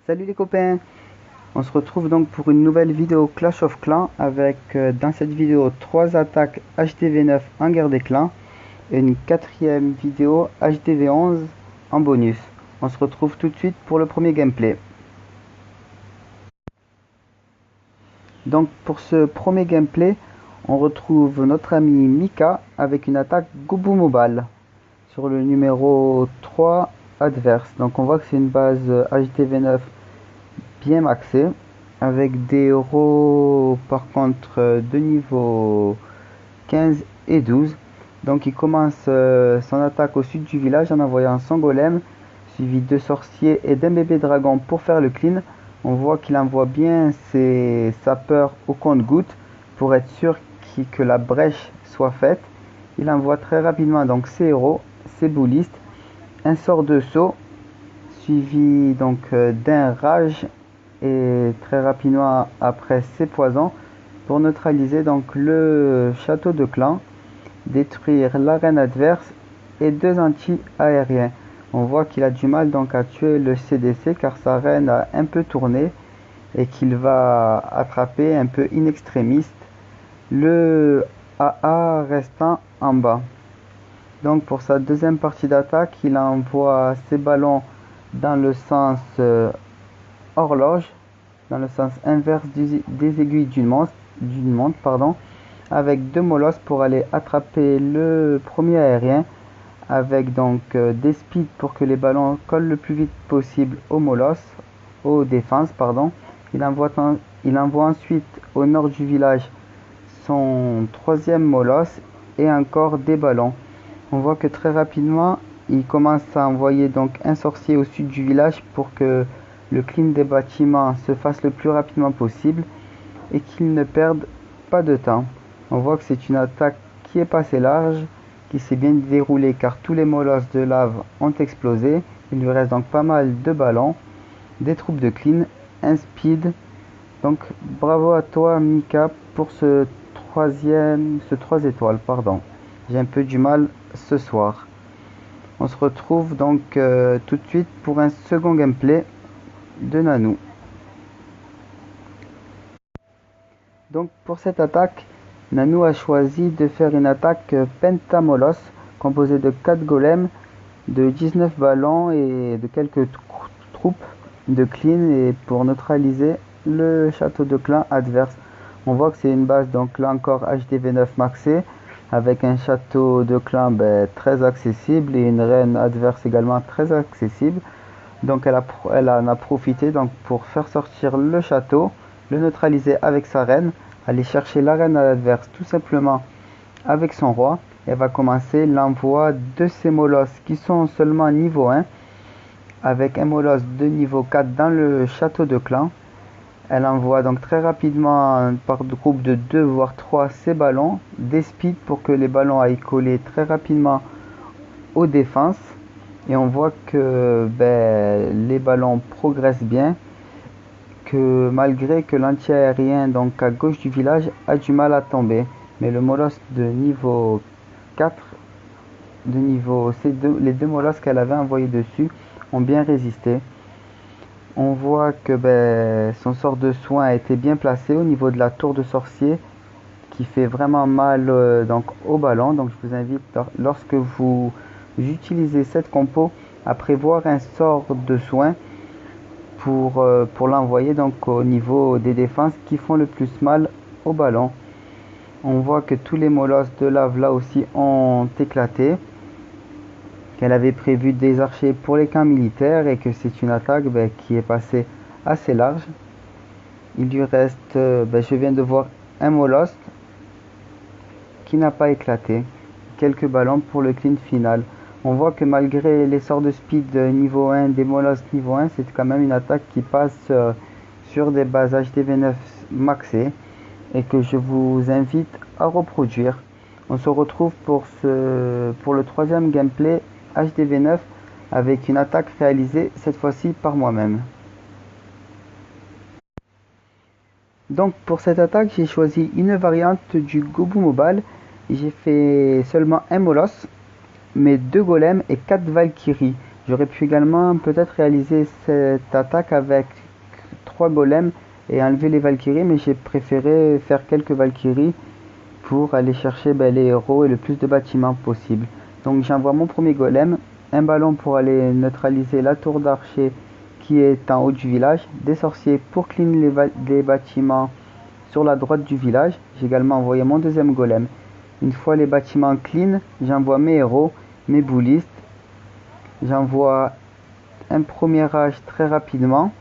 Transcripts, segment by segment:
Salut les copains, on se retrouve donc pour une nouvelle vidéo Clash of Clans avec dans cette vidéo 3 attaques HDV9 en guerre des clans et une quatrième vidéo HDV11 en bonus. On se retrouve tout de suite pour le premier gameplay. Donc pour ce premier gameplay, on retrouve notre ami Mika avec une attaque Gobu Mobile sur le numéro 3 adverse. Donc on voit que c'est une base HDV9 bien maxé avec des héros par contre de niveau 15 et 12. Donc il commence son attaque au sud du village en envoyant son golem suivi de sorciers et d'un bébé dragon pour faire le clean. On voit qu'il envoie bien ses sapeurs au compte-gouttes pour être sûr que la brèche soit faite. Il envoie très rapidement donc ses héros, ses boulistes, un sort de saut suivi donc d'un rage et très rapidement après ses poisons pour neutraliser donc le château de clan, détruire l'arène adverse et deux anti-aériens. On voit qu'il a du mal donc à tuer le CDC car sa reine a un peu tourné et qu'il va attraper un peu in extremis le AA restant en bas. Donc pour sa deuxième partie d'attaque, il envoie ses ballons dans le sens horloge, dans le sens inverse des aiguilles d'une montre, avec deux molosses pour aller attraper le premier aérien, avec donc des speeds pour que les ballons collent le plus vite possible aux molosses, aux défenses, pardon. Il envoie ensuite au nord du village son troisième molosse et encore des ballons. On voit que très rapidement, il commence à envoyer donc un sorcier au sud du village pour que le clean des bâtiments se fasse le plus rapidement possible et qu'il ne perde pas de temps. On voit que c'est une attaque qui est passée large, qui s'est bien déroulée car tous les molosses de lave ont explosé. Il lui reste donc pas mal de ballons, des troupes de clean, un speed. Donc bravo à toi Mika pour ce 3 étoiles, pardon. J'ai un peu du mal ce soir. On se retrouve donc tout de suite pour un second gameplay de Nanou. Donc pour cette attaque, Nanou a choisi de faire une attaque Pentamolos composée de 4 golems, de 19 ballons et de quelques troupes de clean et pour neutraliser le château de clan adverse. On voit que c'est une base donc là encore HDV9 maxé avec un château de clan très accessible et une reine adverse également très accessible. Donc elle en a profité donc pour faire sortir le château, le neutraliser avec sa reine, aller chercher la reine adverse tout simplement avec son roi. Elle va commencer l'envoi de ses molosses qui sont seulement niveau 1 avec un molosse de niveau 4 dans le château de clan. Elle envoie donc très rapidement par groupe de 2 voire 3 ses ballons, des speeds pour que les ballons aillent coller très rapidement aux défenses. Et on voit que les ballons progressent bien, que malgré que l'anti-aérien donc à gauche du village a du mal à tomber. Mais le molosse de niveau 4, les deux molosses qu'elle avait envoyés dessus ont bien résisté. On voit que son sort de soin a été bien placé au niveau de la tour de sorcier qui fait vraiment mal donc au ballon. Donc je vous invite lorsque vous utilisez cette compo à prévoir un sort de soin pour l'envoyer donc au niveau des défenses qui font le plus mal au ballon. On voit que tous les molosses de lave là aussi ont éclaté, qu'elle avait prévu des archers pour les camps militaires et que c'est une attaque qui est passée assez large. Il lui reste, je viens de voir un molosse qui n'a pas éclaté, quelques ballons pour le clean final. On voit que malgré les sorts de speed niveau 1, des molosses niveau 1, c'est quand même une attaque qui passe sur des bases HDV9 maxées et que je vous invite à reproduire. On se retrouve pour le troisième gameplay HDV9 avec une attaque réalisée cette fois-ci par moi-même. Donc pour cette attaque, j'ai choisi une variante du Gobu Mobile. J'ai fait seulement un molosse, mais 2 golems et 4 valkyries. J'aurais pu également peut-être réaliser cette attaque avec 3 golems et enlever les Valkyries, mais j'ai préféré faire quelques Valkyries pour aller chercher les héros et le plus de bâtiments possible. Donc j'envoie mon premier golem, un ballon pour aller neutraliser la tour d'archer qui est en haut du village, des sorciers pour clean les bâtiments sur la droite du village. J'ai également envoyé mon deuxième golem. Une fois les bâtiments clean, j'envoie mes héros, mes boulistes. J'envoie un premier rage très rapidement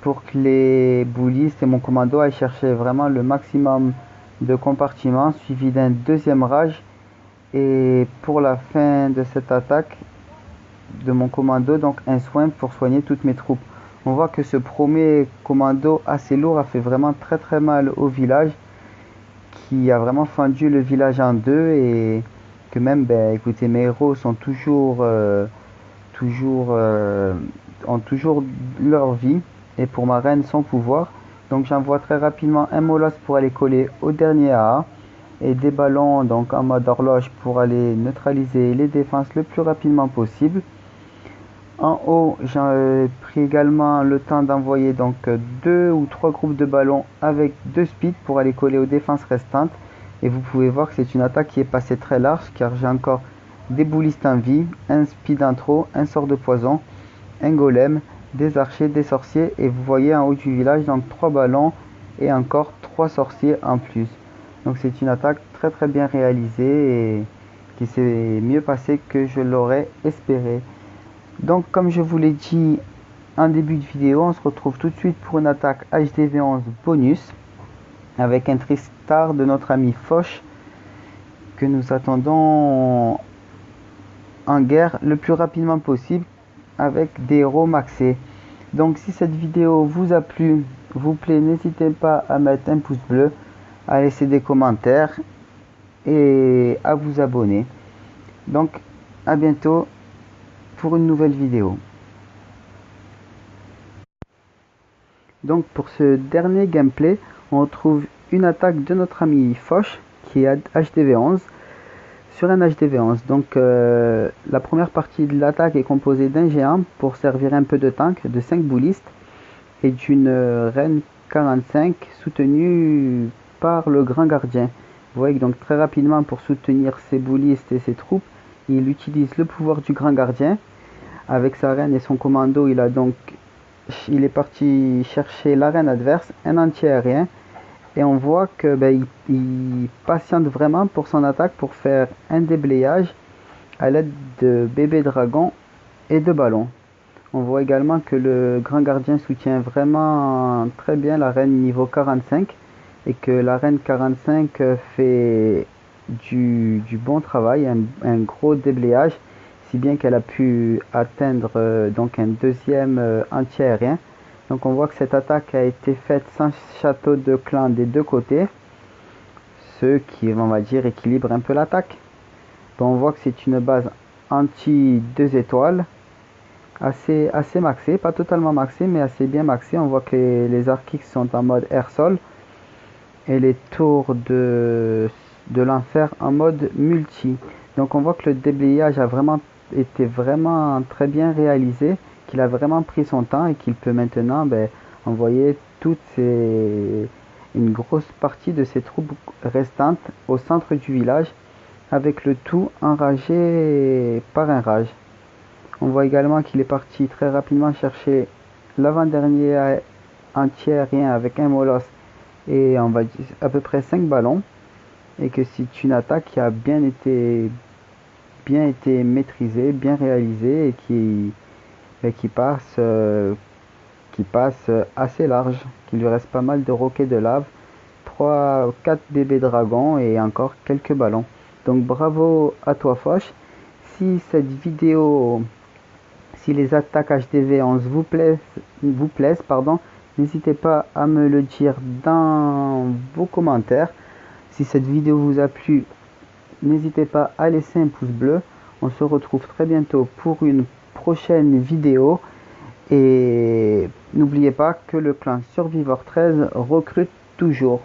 pour que les boulistes et mon commando aillent chercher vraiment le maximum de compartiments, suivi d'un deuxième rage. Et pour la fin de cette attaque de mon commando, donc un soin pour soigner toutes mes troupes. On voit que ce premier commando assez lourd a fait vraiment très mal au village, qui a vraiment fendu le village en deux, et que même, écoutez, mes héros sont ont toujours leur vie, et pour ma reine son pouvoir. Donc j'envoie très rapidement un molosse pour aller coller au dernier AA, et des ballons donc en mode horloge pour aller neutraliser les défenses le plus rapidement possible. En haut, j'ai pris également le temps d'envoyer donc 2 ou 3 groupes de ballons avec 2 speeds pour aller coller aux défenses restantes. Et vous pouvez voir que c'est une attaque qui est passée très large, car j'ai encore des boulistes en vie, un speed en trop, un sort de poison, un golem, des archers, des sorciers, et vous voyez en haut du village donc 3 ballons et encore 3 sorciers en plus. Donc c'est une attaque très bien réalisée et qui s'est mieux passée que je l'aurais espéré. Donc comme je vous l'ai dit en début de vidéo, on se retrouve tout de suite pour une attaque HDV11 bonus avec un Tristar de notre ami Foch que nous attendons en guerre le plus rapidement possible avec des héros maxés. Donc si cette vidéo vous a plu, vous plaît, n'hésitez pas à mettre un pouce bleu, à laisser des commentaires et à vous abonner. Donc à bientôt pour une nouvelle vidéo. Donc pour ce dernier gameplay, on retrouve une attaque de notre ami Foch qui est HDV11 sur un HDV11. Donc la première partie de l'attaque est composée d'un géant pour servir un peu de tank, de 5 boulistes et d'une reine 45 soutenue par le grand gardien. Vous voyez que donc très rapidement, pour soutenir ses boulistes et ses troupes, il utilise le pouvoir du grand gardien. Avec sa reine et son commando, il est parti chercher la reine adverse, un anti-aérien, et on voit que il patiente vraiment pour son attaque, pour faire un déblayage à l'aide de bébés dragons et de ballons. On voit également que le grand gardien soutient vraiment très bien la reine niveau 45 et que la reine 45 fait du bon travail, un gros déblayage, si bien qu'elle a pu atteindre donc un deuxième anti-aérien. Donc on voit que cette attaque a été faite sans château de clan des deux côtés, ce qui, on va dire, équilibre un peu l'attaque. On voit que c'est une base anti 2 étoiles, assez maxée, pas totalement maxée mais assez bien maxée. On voit que les archix sont en mode air-sol et les tours de l'enfer en mode multi. Donc on voit que le déblayage a vraiment été vraiment très bien réalisé, qu'il a vraiment pris son temps et qu'il peut maintenant envoyer une grosse partie de ses troupes restantes au centre du village, avec le tout enragé par un rage. On voit également qu'il est parti très rapidement chercher l'avant-dernier anti-aérien avec un molosse et on va dire à peu près 5 ballons, et que c'est une attaque qui a bien été maîtrisée, bien réalisée, et qui passe assez large, qu'il lui reste pas mal de roquets de lave, 3-4 bébés dragons et encore quelques ballons. Donc bravo à toi Foch. Si cette vidéo, si les attaques HDV11 vous plaisent, n'hésitez pas à me le dire dans vos commentaires. Si cette vidéo vous a plu, n'hésitez pas à laisser un pouce bleu. On se retrouve très bientôt pour une prochaine vidéo. Et n'oubliez pas que le clan Survivor 13 recrute toujours.